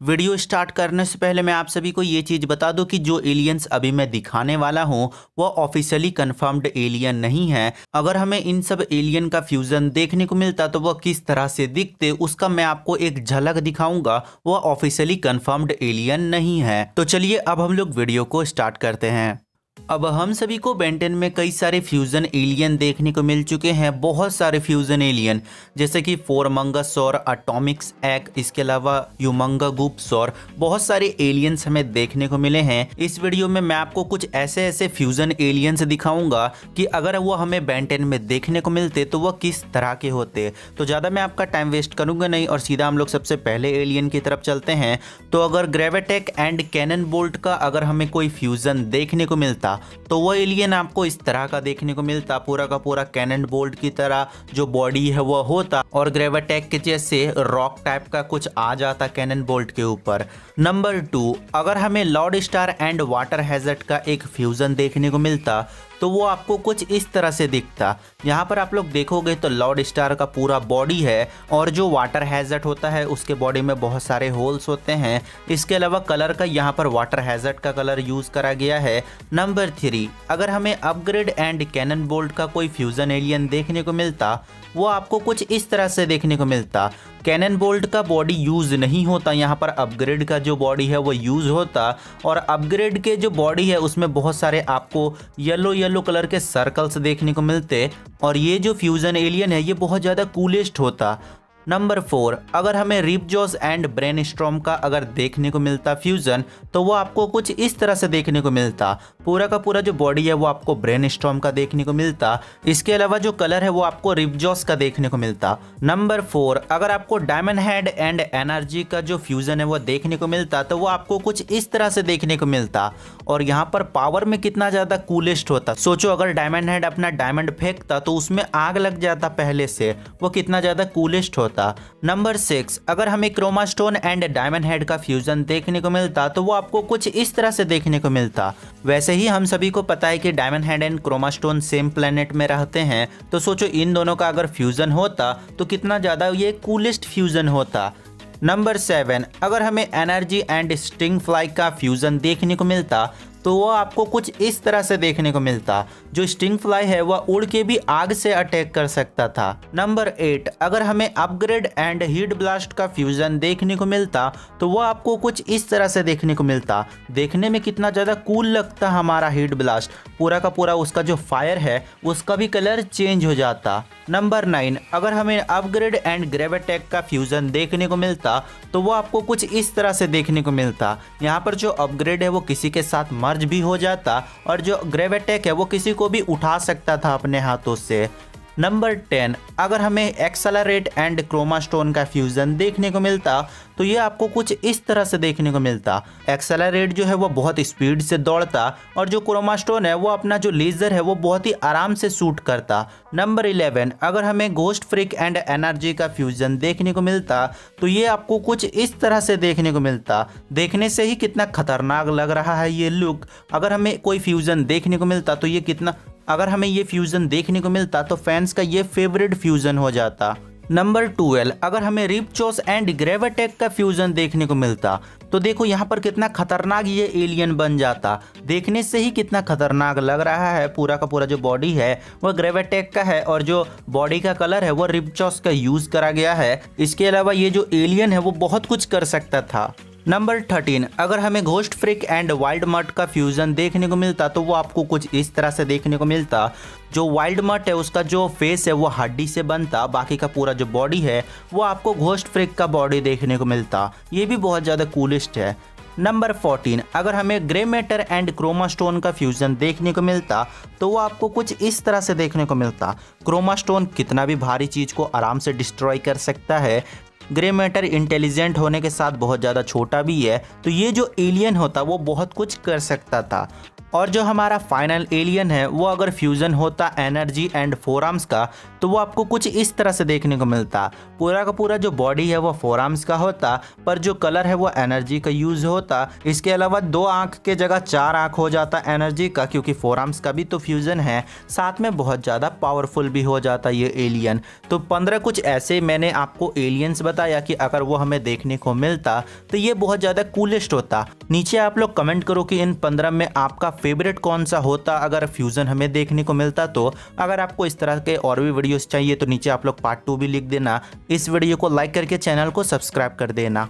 Video start करने से पहले मैं आप सभी को ये चीज़ बता दूं कि जो एलियंस अभी मैं दिखाने वाला हूं वो ऑफिशियली कंफर्म्ड एलियन नहीं है। अगर हमें इन सब एलियन का फ्यूजन देखने को मिलता तो वह किस तरह से दिखते उसका मैं आपको एक झलक दिखाऊंगा। वह ऑफिशियली कंफर्म्ड एलियन नहीं है। तो चलिए अब हम लोग वीडियो को स्टार्ट करते हैं। अब हम सभी को बेंटेन में कई सारे फ्यूजन एलियन देखने को मिल चुके हैं। बहुत सारे फ्यूजन एलियन जैसे कि फोरमंगसौर, एटॉमिक्स एग, इसके अलावा ह्यूमंगागुप्सौर, बहुत सारे एलियंस हमें देखने को मिले हैं। इस वीडियो में मैं आपको कुछ ऐसे ऐसे फ्यूजन एलियंस दिखाऊंगा कि अगर वो हमें बेंटेन में देखने को मिलते तो वह किस तरह के होते। तो ज़्यादा मैं आपका टाइम वेस्ट करूंगा नहीं और सीधा हम लोग सबसे पहले एलियन की तरफ चलते हैं। तो अगर ग्रेविटेक एंड कैनन बोल्ट का अगर हमें कोई फ्यूजन देखने को मिलता तो वो एलियन आपको इस तरह का देखने को मिलता। पूरा का पूरा कैनन बोल्ट की तरह जो बॉडी है वो होता और ग्रेविटेक के जैसे रॉक टाइप का कुछ आ जाता कैनन बोल्ट के ऊपर। नंबर 2, अगर हमें Lord star and water hazard का एक फ्यूजन देखने को मिलता तो वो आपको कुछ इस तरह से दिखता। यहाँ पर आप लोग देखोगे तो लॉर्ड स्टार का पूरा बॉडी है और जो वाटर हैजर्ड होता है उसके बॉडी में बहुत सारे होल्स होते हैं। इसके अलावा कलर का यहाँ पर वाटर हैजर्ड का कलर यूज़ करा गया है। नंबर 3, अगर हमें अपग्रेड एंड कैनन बोल्ट का कोई फ्यूजन एलियन देखने को मिलता वो आपको कुछ इस तरह से देखने को मिलता। कैनन बोल्ट का बॉडी यूज़ नहीं होता, यहाँ पर अपग्रेड का जो बॉडी है वो यूज़ होता और अपग्रेड के जो बॉडी है उसमें बहुत सारे आपको येलो कलर के सर्कल्स देखने को मिलते और ये जो फ्यूजन एलियन है ये बहुत ज़्यादा कूलेस्ट होता। नंबर 4, अगर हमें रिपजॉस एंड ब्रेनस्टॉर्म का अगर देखने को मिलता फ्यूजन तो वो आपको कुछ इस तरह से देखने को मिलता। पूरा का पूरा जो बॉडी है वो आपको ब्रेनस्टॉर्म का देखने को मिलता। इसके अलावा जो कलर है वो आपको रिपजॉस का देखने को मिलता। नंबर 4, अगर आपको डायमंड हेड एंड एनर्जी का जो फ्यूजन है वो देखने को मिलता तो वो आपको कुछ इस तरह से देखने को मिलता और यहाँ पर पावर में कितना ज़्यादा कूलेस्ट होता। सोचो अगर डायमंड हेड अपना डायमंड फेंकता तो उसमें आग लग जाता पहले से, वो कितना ज़्यादा कूलेस्ट होता। नंबर 6, अगर हमें Chromastone and Diamondhead का फ्यूजन देखने को मिलता तो वो आपको कुछ इस तरह से देखने को मिलता। वैसे ही हम सभी को पता है कि Diamondhead and Chromastone same planet में रहते हैं, तो सोचो इन दोनों का अगर फ्यूजन होता तो कितना ज़्यादा ये कूलेस्ट फ्यूजन होता। नंबर 7, अगर हमें एनर्जी एंड स्टिंग फ्लाई का फ्यूजन देखने को मिलता तो वो आपको कुछ इस तरह से देखने को मिलता। जो स्टिंग फ्लाई है वह उड़ के भी आग से अटैक कर सकता था। नंबर 8, अगर हमें अपग्रेड एंड हीट ब्लास्ट का फ्यूजन देखने को मिलता तो वो आपको कुछ इस तरह से देखने को मिलता। देखने में कितना ज़्यादा कूल लगता हमारा हीट ब्लास्ट, पूरा का पूरा उसका जो फायर है उसका भी कलर चेंज हो जाता। नंबर 9, अगर हमें अपग्रेड एंड ग्रेविटेक का फ्यूजन देखने को मिलता तो वो आपको कुछ इस तरह से देखने को मिलता। यहाँ पर जो अपग्रेड है वो किसी के साथ मर्ज भी हो जाता और जो ग्रेविटेक है वो किसी को भी उठा सकता था अपने हाथों से। नंबर 10, अगर हमें एक्सेलरेट एंड क्रोमा स्टोन का फ्यूजन देखने को मिलता तो ये आपको कुछ इस तरह से देखने को मिलता। एक्सेलरेट जो है वो बहुत स्पीड से दौड़ता और जो क्रोमा स्टोन है वो अपना जो लेजर है वो बहुत ही आराम से शूट करता। नंबर 11, अगर हमें घोस्ट फ्रिक एंड एनर्जी का फ्यूजन देखने को मिलता तो ये आपको कुछ इस तरह से देखने को मिलता। देखने से ही कितना खतरनाक लग रहा है ये लुक। अगर हमें कोई फ्यूजन देखने को मिलता तो अगर हमें ये फ्यूजन देखने को मिलता तो फैंस का ये फेवरेट फ्यूजन हो जाता। नंबर 12, अगर हमें रिपजॉस एंड ग्रेविटेक का फ्यूजन देखने को मिलता तो देखो यहाँ पर कितना खतरनाक ये एलियन बन जाता। देखने से ही कितना खतरनाक लग रहा है। पूरा का पूरा जो बॉडी है वो ग्रेविटेक का है और जो बॉडी का कलर है वो रिपजॉस का यूज करा गया है। इसके अलावा ये जो एलियन है वो बहुत कुछ कर सकता था। नंबर 13, अगर हमें घोस्ट फ्रिक एंड वाइल्ड मट का फ्यूजन देखने को मिलता तो वो आपको कुछ इस तरह से देखने को मिलता। जो वाइल्ड मट है उसका जो फेस है वो हड्डी से बनता, बाकी का पूरा जो बॉडी है वो आपको घोस्ट फ्रिक का बॉडी देखने को मिलता। ये भी बहुत ज़्यादा कूलेस्ट है। नंबर 14, अगर हमें Grey Matter and Chromastone का फ्यूजन देखने को मिलता तो वो आपको कुछ इस तरह से देखने को मिलता। क्रोमा स्टोन कितना भी भारी चीज़ को आराम से डिस्ट्रॉय कर सकता है। ग्रे मैटर इंटेलिजेंट होने के साथ बहुत ज़्यादा छोटा भी है, तो ये जो एलियन होता वो बहुत कुछ कर सकता था। और जो हमारा फाइनल एलियन है वो अगर फ्यूज़न होता एनर्जी एंड फोरआर्म्स का तो वो आपको कुछ इस तरह से देखने को मिलता। पूरा का पूरा जो बॉडी है वो 4 आर्म्स का होता, पर जो कलर है वो एनर्जी का यूज होता। इसके अलावा 2 आंख के जगह 4 आंख हो जाता एनर्जी का, क्योंकि 4 आर्म्स का भी तो फ्यूजन है। साथ में बहुत ज़्यादा पावरफुल भी हो जाता ये एलियन। तो 15 कुछ ऐसे मैंने आपको एलियंस बताया कि अगर वो हमें देखने को मिलता तो ये बहुत ज़्यादा कूलेस्ट होता। नीचे आप लोग कमेंट करो कि इन 15 में आपका फेवरेट कौन सा होता अगर फ्यूजन हमें देखने को मिलता तो। अगर आपको इस तरह के और भी वीडियोस चाहिए तो नीचे आप लोग पार्ट 2 भी लिख देना। इस वीडियो को लाइक करके चैनल को सब्सक्राइब कर देना।